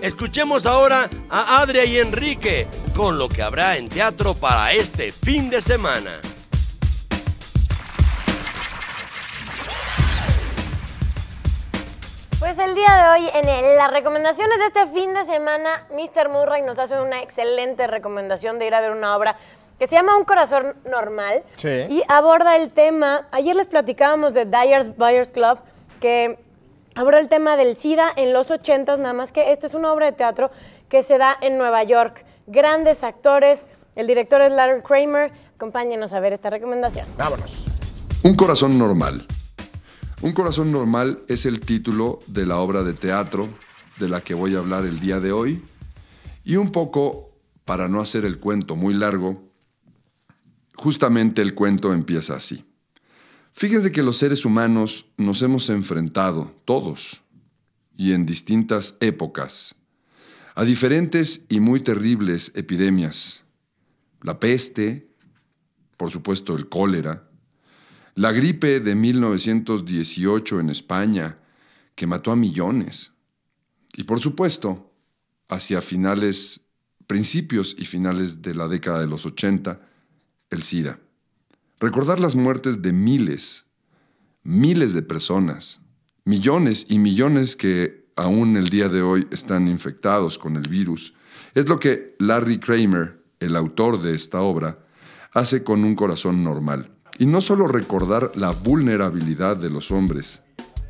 Escuchemos ahora a Adria y Enrique con lo que habrá en teatro para este fin de semana. Pues el día de hoy, en las recomendaciones de este fin de semana, Mr. Murray nos hace una excelente recomendación de ir a ver una obra que se llama Un corazón normal. Sí. Y aborda el tema, ayer les platicábamos de Dyer's Buyers Club, que aborda el tema del SIDA en los 80s, nada más que esta es una obra de teatro que se da en Nueva York. Grandes actores, el director es Larry Kramer. Acompáñenos a ver esta recomendación. Vámonos. Un corazón normal. Un corazón normal es el título de la obra de teatro de la que voy a hablar el día de hoy. Y un poco, para no hacer el cuento muy largo, justamente el cuento empieza así. Fíjense que los seres humanos nos hemos enfrentado, todos, y en distintas épocas, a diferentes y muy terribles epidemias. La peste, por supuesto el cólera, la gripe de 1918 en España, que mató a millones. Y por supuesto, hacia principios y finales de la década de los 80, el SIDA. Recordar las muertes de miles de personas, millones y millones que aún el día de hoy están infectados con el virus, es lo que Larry Kramer, el autor de esta obra, hace con Un corazón normal. Y no solo recordar la vulnerabilidad de los hombres,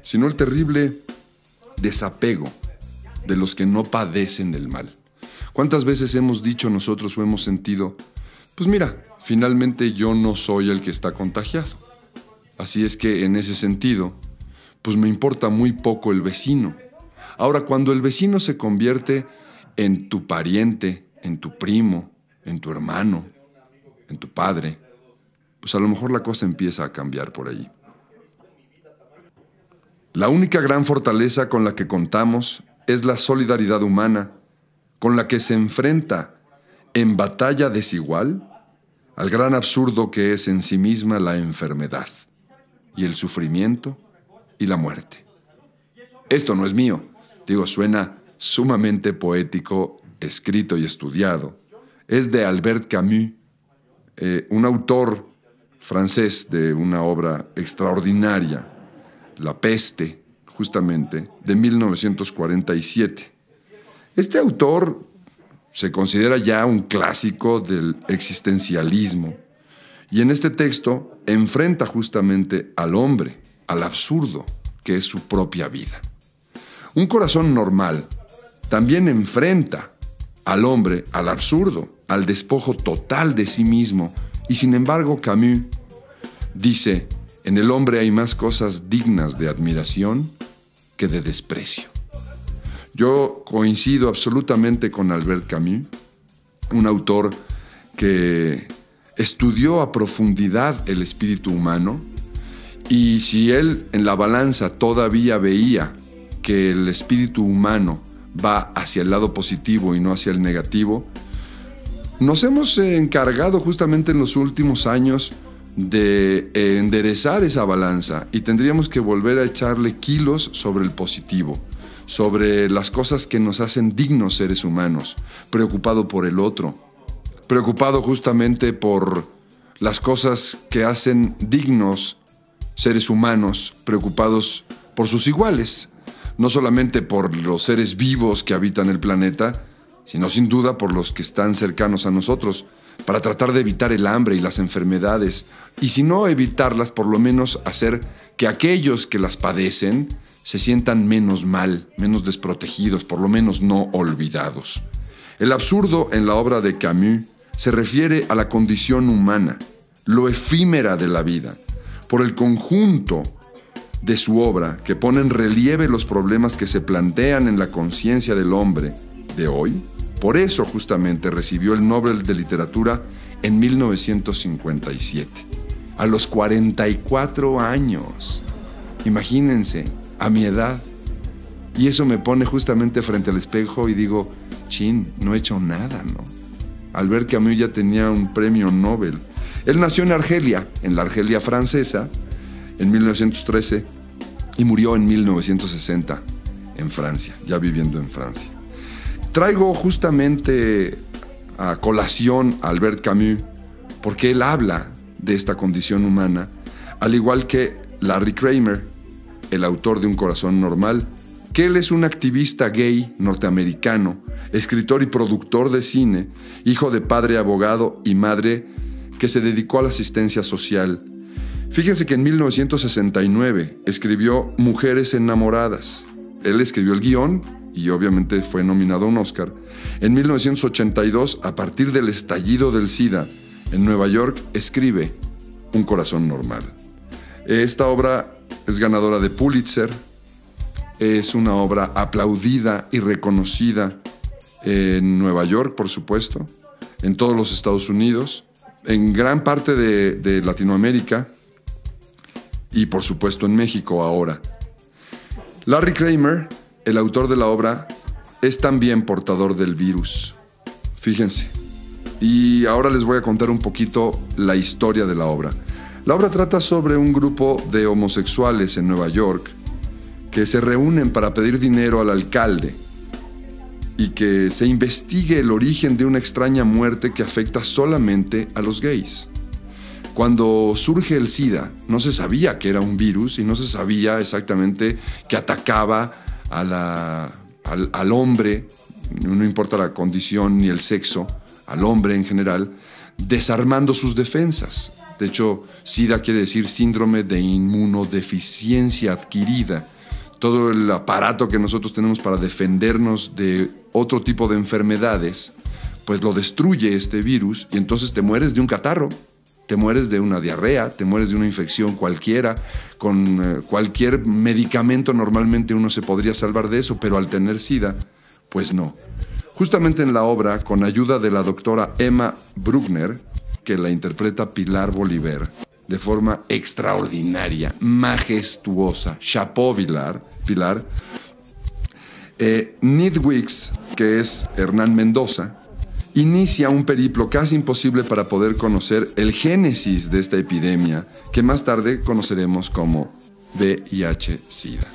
sino el terrible desapego de los que no padecen del mal. ¿Cuántas veces hemos dicho nosotros o hemos sentido, pues mira, finalmente yo no soy el que está contagiado? Así es que en ese sentido, pues me importa muy poco el vecino. Ahora, cuando el vecino se convierte en tu pariente, en tu primo, en tu hermano, en tu padre, pues a lo mejor la cosa empieza a cambiar por ahí. La única gran fortaleza con la que contamos es la solidaridad humana, con la que se enfrenta en batalla desigual al gran absurdo que es en sí misma la enfermedad, y el sufrimiento y la muerte. Esto no es mío, suena sumamente poético, escrito y estudiado. Es de Albert Camus, un autor francés de una obra extraordinaria, La peste, justamente, de 1947. Este autor se considera ya un clásico del existencialismo y en este texto enfrenta justamente al hombre, al absurdo que es su propia vida. Un corazón normal también enfrenta al hombre, al absurdo, al despojo total de sí mismo. Y sin embargo, Camus dice, en el hombre hay más cosas dignas de admiración que de desprecio. Yo coincido absolutamente con Albert Camus, un autor que estudió a profundidad el espíritu humano, y si él en la balanza todavía veía que el espíritu humano va hacia el lado positivo y no hacia el negativo, nos hemos encargado justamente en los últimos años de enderezar esa balanza y tendríamos que volver a echarle kilos sobre el positivo, sobre las cosas que nos hacen dignos seres humanos, preocupado por el otro, preocupado justamente por las cosas que hacen dignos seres humanos, preocupados por sus iguales, no solamente por los seres vivos que habitan el planeta, sino sin duda por los que están cercanos a nosotros, para tratar de evitar el hambre y las enfermedades, y si no evitarlas, por lo menos hacer que aquellos que las padecen se sientan menos mal, menos desprotegidos, por lo menos no olvidados. El absurdo en la obra de Camus se refiere a la condición humana, lo efímera de la vida, por el conjunto de su obra que pone en relieve los problemas que se plantean en la conciencia del hombre de hoy. Por eso justamente recibió el Nobel de Literatura en 1957, a los 44 años. Imagínense, a mi edad. Y eso me pone justamente frente al espejo y digo, chin, no he hecho nada, ¿no? Albert Camus ya tenía un premio Nobel. Él nació en Argelia, en la Argelia francesa, en 1913, y murió en 1960 en Francia, ya viviendo en Francia. Traigo justamente a colación a Albert Camus porque él habla de esta condición humana, al igual que Larry Kramer, el autor de Un corazón normal, que él es un activista gay norteamericano, escritor y productor de cine, hijo de padre abogado y madre que se dedicó a la asistencia social. Fíjense que en 1969 escribió Mujeres enamoradas. Él escribió el guión y obviamente fue nominado a un Oscar. En 1982, a partir del estallido del SIDA en Nueva York, escribe Un corazón normal. Esta obra es ganadora de Pulitzer. Es una obra aplaudida y reconocida en Nueva York, por supuesto, en todos los Estados Unidos, en gran parte de Latinoamérica y, por supuesto, en México ahora. Larry Kramer, el autor de la obra, es también portador del virus. Fíjense. Y ahora les voy a contar un poquito la historia de la obra. La obra trata sobre un grupo de homosexuales en Nueva York que se reúnen para pedir dinero al alcalde y que se investigue el origen de una extraña muerte que afecta solamente a los gays. Cuando surge el SIDA, no se sabía que era un virus y no se sabía exactamente que atacaba al hombre, no importa la condición ni el sexo, al hombre en general, desarmando sus defensas. De hecho, SIDA quiere decir síndrome de inmunodeficiencia adquirida. Todo el aparato que nosotros tenemos para defendernos de otro tipo de enfermedades, pues lo destruye este virus y entonces te mueres de un catarro, te mueres de una diarrea, te mueres de una infección cualquiera. Con cualquier medicamento normalmente uno se podría salvar de eso, pero al tener SIDA, pues no. Justamente en la obra, con ayuda de la doctora Emma Bruckner, que la interpreta Pilar Bolívar, de forma extraordinaria, majestuosa, chapeau Pilar. Nidwix, que es Hernán Mendoza, inicia un periplo casi imposible para poder conocer el génesis de esta epidemia, que más tarde conoceremos como VIH-Sida.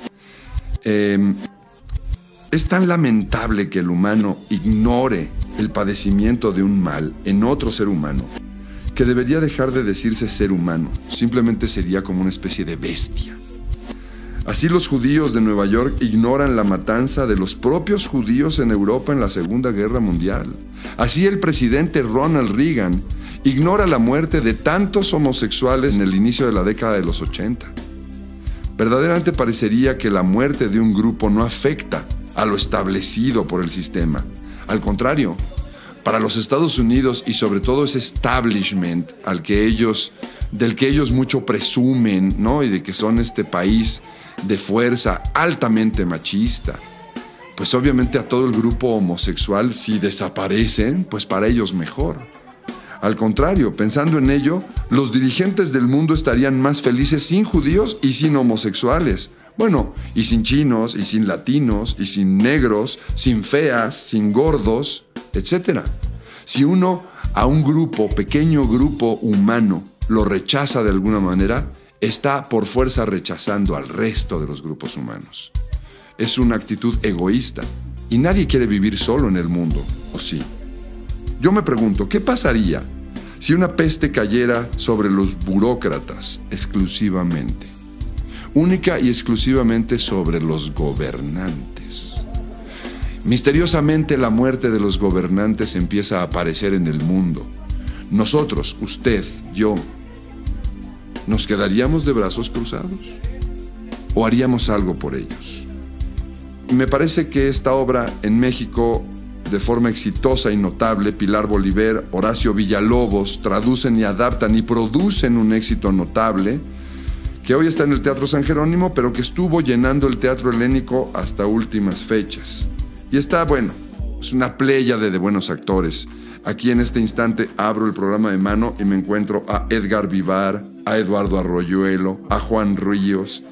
Es tan lamentable que el humano ignore el padecimiento de un mal en otro ser humano, que debería dejar de decirse ser humano, simplemente sería como una especie de bestia. Así los judíos de Nueva York ignoran la matanza de los propios judíos en Europa en la Segunda Guerra Mundial. Así el presidente Ronald Reagan ignora la muerte de tantos homosexuales en el inicio de la década de los 80. Verdaderamente parecería que la muerte de un grupo no afecta a lo establecido por el sistema. Al contrario, para los Estados Unidos y sobre todo ese establishment del que ellos mucho presumen, ¿no? Y de que son este país de fuerza altamente machista, pues obviamente a todo el grupo homosexual, si desaparecen, pues para ellos mejor. Al contrario, pensando en ello, los dirigentes del mundo estarían más felices sin judíos y sin homosexuales. Bueno, y sin chinos, y sin latinos, y sin negros, sin feas, sin gordos, etc. Si uno a un pequeño grupo humano, lo rechaza de alguna manera, está por fuerza rechazando al resto de los grupos humanos. Es una actitud egoísta y nadie quiere vivir solo en el mundo, ¿o sí? Yo me pregunto, ¿qué pasaría si una peste cayera sobre los burócratas exclusivamente? Única y exclusivamente sobre los gobernantes. Misteriosamente la muerte de los gobernantes empieza a aparecer en el mundo. Nosotros, usted, yo, ¿nos quedaríamos de brazos cruzados? ¿O haríamos algo por ellos? Me parece que esta obra en México, de forma exitosa y notable, Pilar Bolívar, Horacio Villalobos, traducen y adaptan y producen un éxito notable, que hoy está en el Teatro San Jerónimo, pero que estuvo llenando el Teatro Helénico hasta últimas fechas. Y está, bueno, es una pléyade de buenos actores. Aquí en este instante abro el programa de mano y me encuentro a Edgar Vivar, a Eduardo Arroyuelo, a Juan Ríos,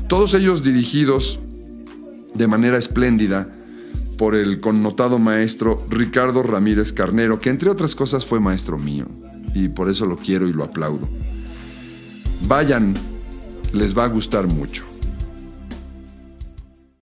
todos ellos dirigidos de manera espléndida por el connotado maestro Ricardo Ramírez Carnero, que entre otras cosas fue maestro mío, y por eso lo quiero y lo aplaudo. Vayan, les va a gustar mucho.